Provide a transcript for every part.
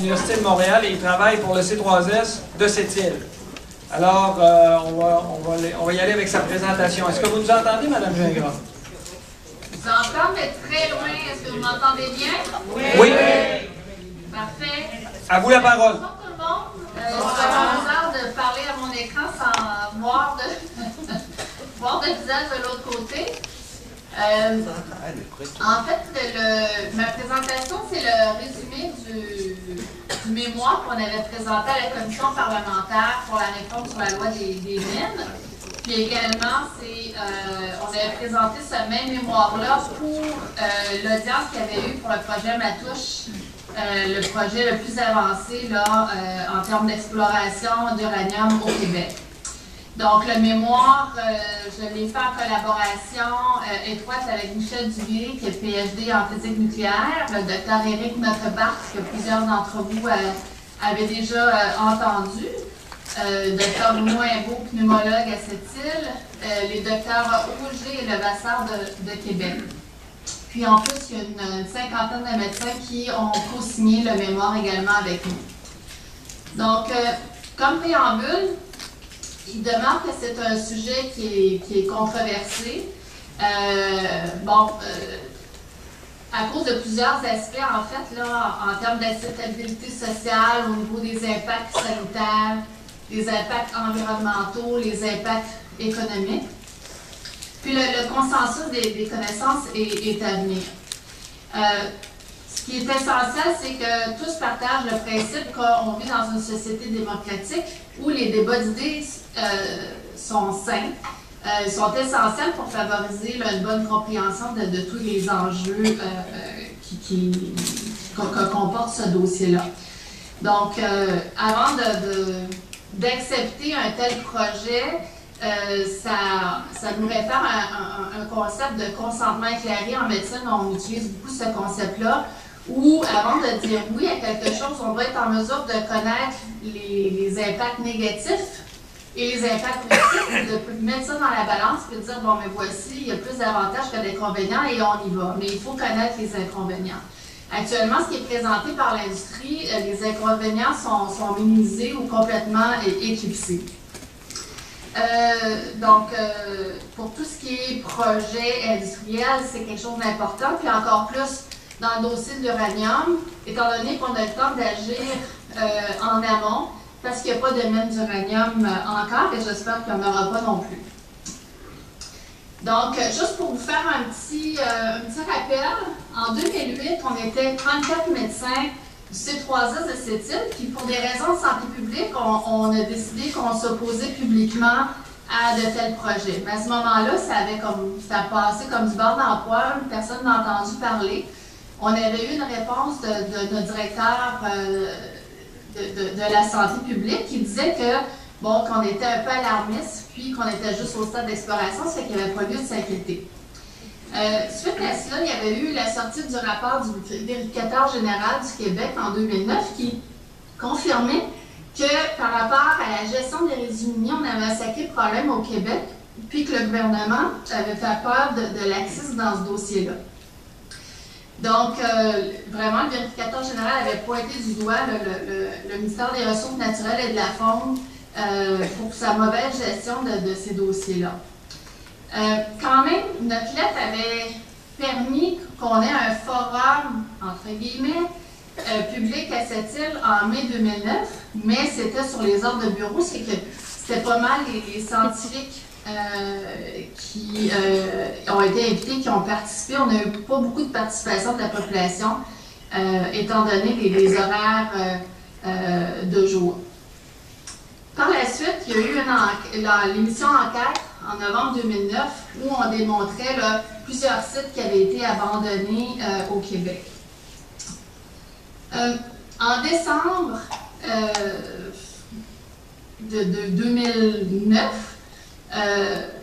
l'Université de Montréal et il travaille pour le C3S de cette île. Alors, on va y aller avec sa présentation. Est-ce que vous nous entendez, Mme Gingras? Je vous entends, mais très loin. Est-ce que vous m'entendez bien? Oui. Oui. Parfait. À vous la parole. Bonjour tout le monde. Je suis heureuse de parler à mon écran sans voir voir de visage de l'autre côté. En fait, ma présentation, c'est le résumé du mémoire qu'on avait présenté à la commission parlementaire pour la réforme sur la loi des mines. Puis également, on avait présenté ce même mémoire-là pour l'audience qu'il y avait eu pour le projet Matouche, le projet le plus avancé là, en termes d'exploration d'uranium au Québec. Donc, le mémoire, je l'ai fait en collaboration étroite avec Michel Duguay, qui est PhD en physique nucléaire, le docteur Éric Nottebart, que plusieurs d'entre vous avaient déjà entendu, docteur Bruno Imbeau, pneumologue à cette île, les docteurs Auger et Levasseur de Québec. Puis en plus, il y a une cinquantaine de médecins qui ont co-signé le mémoire également avec nous. Donc, comme préambule, il demeure que c'est un sujet qui est controversé. À cause de plusieurs aspects, en fait, là, en termes d'acceptabilité sociale, au niveau des impacts sanitaires, les impacts environnementaux, les impacts économiques. Puis le consensus des connaissances est à venir. Ce qui est essentiel, c'est que tous partagent le principe qu'on vit dans une société démocratique où les débats d'idées sont sains, sont essentiels pour favoriser là, une bonne compréhension de tous les enjeux que comporte ce dossier-là. Donc, avant d'accepter un tel projet, ça nous réfère à un concept de consentement éclairé. En médecine, on utilise beaucoup ce concept-là, où avant de dire oui à quelque chose, on doit être en mesure de connaître les impacts négatifs et les impacts positifs, de mettre ça dans la balance et de dire, bon, mais voici, il y a plus d'avantages que d'inconvénients et on y va. Mais il faut connaître les inconvénients. Actuellement, ce qui est présenté par l'industrie, les inconvénients sont minimisés ou complètement éclipsés. Pour tout ce qui est projet industriel, c'est quelque chose d'important, puis encore plus dans le dossier de l'uranium, étant donné qu'on a le temps d'agir en amont, parce qu'il n'y a pas de mine d'uranium encore, et j'espère qu'il n'y en aura pas non plus. Donc, juste pour vous faire un petit rappel, en 2008, on était 34 médecins du C3S de cette île, puis pour des raisons de santé publique, on a décidé qu'on s'opposait publiquement à de tels projets. Mais à ce moment-là, ça passait comme du beurre dans le poêle, personne n'a entendu parler. On avait eu une réponse de notre directeur de la santé publique qui disait que, bon, qu'on était un peu alarmiste, puis qu'on était juste au stade d'exploration, ça fait qu'il n'y avait pas lieu de s'inquiéter. Suite à cela, il y avait eu la sortie du rapport du vérificateur général du Québec en 2009 qui confirmait que par rapport à la gestion des résidus miniers, on avait un sacré problème au Québec, puis que le gouvernement avait fait peur de laxisme dans ce dossier-là. Donc, vraiment, le vérificateur général avait pointé du doigt le ministère des Ressources naturelles et de la Faune pour sa mauvaise gestion de ces dossiers-là. Quand même, notre lettre avait permis qu'on ait un forum, entre guillemets, public à cette île en mai 2009, mais c'était sur les ordres de bureau, c'est que c'était pas mal les scientifiques qui ont été invités, qui ont participé. On n'a eu pas beaucoup de participation de la population, étant donné les horaires de jour. Par la suite, il y a eu l'émission Enquête en novembre 2009 où on démontrait là, plusieurs sites qui avaient été abandonnés au Québec. En décembre de 2009,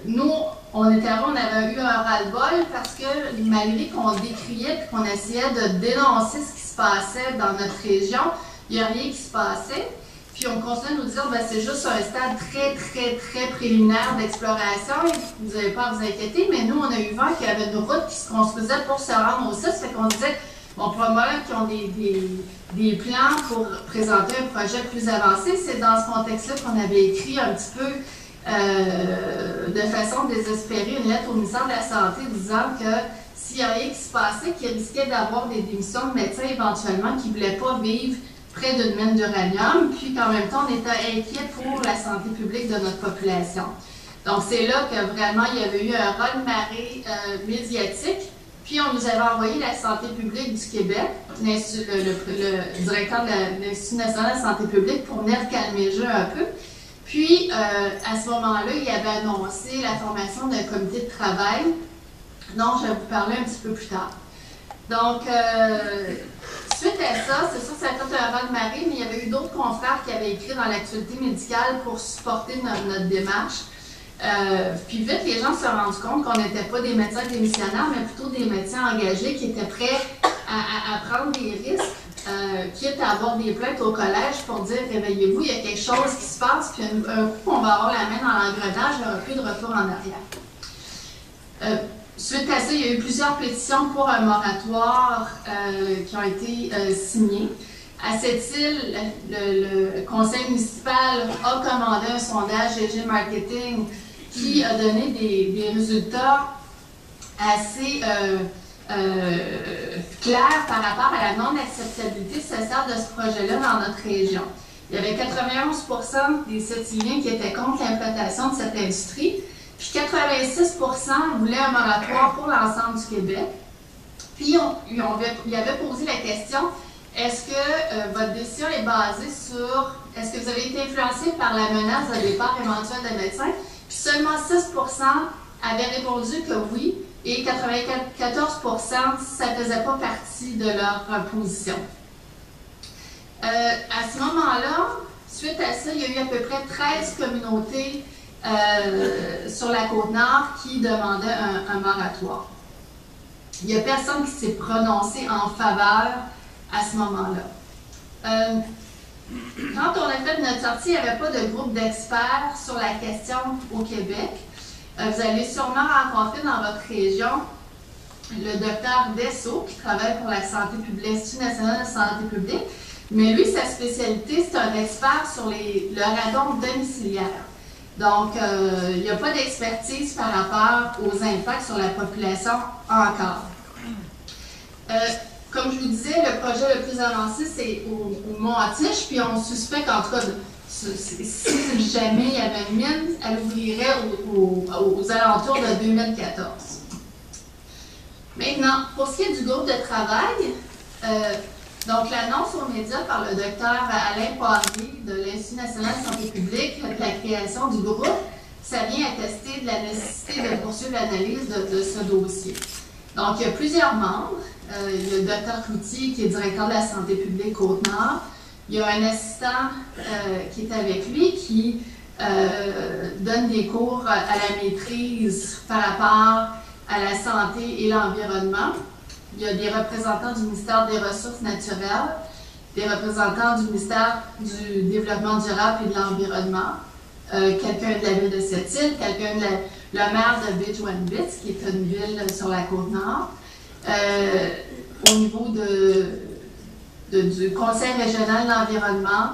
nous, on avait eu un ras-le-bol parce que malgré qu'on décriait et qu'on essayait de dénoncer ce qui se passait dans notre région, il n'y a rien qui se passait. Puis on continue à nous dire, ben, c'est juste un stade très préliminaire d'exploration, vous n'avez pas à vous inquiéter, mais nous, on a eu vent qu'il y avait une route qui se construisait pour se rendre au site, fait qu'on disait, Bon, probablement qui ont des plans pour présenter un projet plus avancé. C'est dans ce contexte-là qu'on avait écrit un petit peu de façon désespérée une lettre au ministère de la Santé disant que s'il y a rien qui se passait, qu'il risquait d'avoir des démissions de médecins éventuellement qui ne voulaient pas vivre près d'une mine d'uranium, puis qu'en même temps, on était inquiet pour la santé publique de notre population. Donc, c'est là que vraiment, il y avait eu un raz-de-marée médiatique. Puis, on nous avait envoyé la santé publique du Québec, le directeur de l'Institut national de la santé publique, pour venir calmer le jeu un peu. Puis, à ce moment-là, il avait annoncé la formation d'un comité de travail, dont je vais vous parler un petit peu plus tard. Donc, suite à ça, c'est sûr que ça a fait un raz-de-marée, mais il y avait eu d'autres confrères qui avaient écrit dans l'actualité médicale pour supporter notre démarche. Puis vite, les gens se sont rendus compte qu'on n'était pas des médecins démissionnaires, mais plutôt des médecins engagés qui étaient prêts à prendre des risques, quitte à avoir des plaintes au collège pour dire « Réveillez-vous, il y a quelque chose qui se passe, puis un coup, on va avoir la main dans l'engrenage, il n'y aura plus de retour en arrière. » Suite à ça, il y a eu plusieurs pétitions pour un moratoire qui ont été signées. À cette île, le conseil municipal a commandé un sondage EG Marketing qui a donné des résultats assez clairs par rapport à la non-acceptabilité sociale de ce projet-là dans notre région. Il y avait 91% des Sept-Îliens qui étaient contre l'implantation de cette industrie, puis 86% voulaient un moratoire pour l'ensemble du Québec. Puis, il avait posé la question: est-ce que votre décision est basée sur, est-ce que vous avez été influencé par la menace de départ éventuel de médecins? Puis seulement 6% avaient répondu que oui, et 94% ça ne faisait pas partie de leur position. À ce moment-là, suite à ça, il y a eu à peu près 13 communautés sur la Côte-Nord qui demandaient un moratoire. Il n'y a personne qui s'est prononcé en faveur à ce moment-là. Quand on a fait notre sortie, il n'y avait pas de groupe d'experts sur la question au Québec. Vous allez sûrement rencontrer dans votre région le docteur Dessau, qui travaille pour la santé publique, l'Institut national de santé publique. Mais lui, sa spécialité, c'est un expert sur le radon domiciliaire. Donc, il n'y a pas d'expertise par rapport aux impacts sur la population encore. Comme je vous disais, le projet le plus avancé, c'est au Mont-Atiche, puis on suspecte, en tout cas, si jamais il y avait une mine, elle ouvrirait aux alentours de 2014. Maintenant, pour ce qui est du groupe de travail, donc l'annonce aux médias par le docteur Alain Poirier de l'Institut national de santé publique de la création du groupe, ça vient attester de la nécessité de poursuivre l'analyse de ce dossier. Donc, il y a plusieurs membres. Il y a le docteur Cloutier, qui est directeur de la santé publique Côte-Nord. Il y a un assistant qui est avec lui, qui donne des cours à la maîtrise par rapport à la santé et l'environnement. Il y a des représentants du ministère des Ressources naturelles, des représentants du ministère du Développement durable et de l'Environnement, quelqu'un de la ville de Sept-Îles, quelqu'un de le maire de Bidgewambits, qui est une ville sur la Côte-Nord. Au niveau du Conseil régional de l'environnement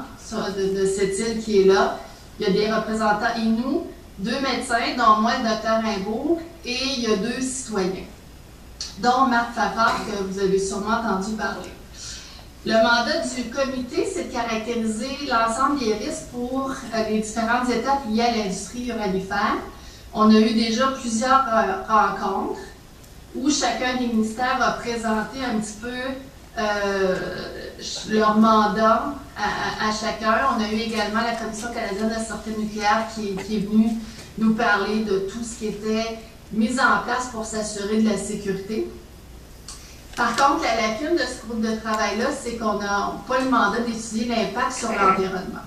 de Sept-Îles qui est là, il y a des représentants Inuits, 2 médecins, dont moi, le docteur Rimbaud, et il y a 2 citoyens, dont Marc Fafard, que vous avez sûrement entendu parler. Le mandat du comité, c'est de caractériser l'ensemble des risques pour les différentes étapes liées à l'industrie uranifère. On a eu déjà plusieurs rencontres où chacun des ministères a présenté un petit peu leur mandat à chacun. On a eu également la Commission canadienne de la sûreté nucléaire qui est venue nous parler de tout ce qui était mis en place pour s'assurer de la sécurité. Par contre, la lacune de ce groupe de travail-là, c'est qu'on n'a pas le mandat d'étudier l'impact sur l'environnement.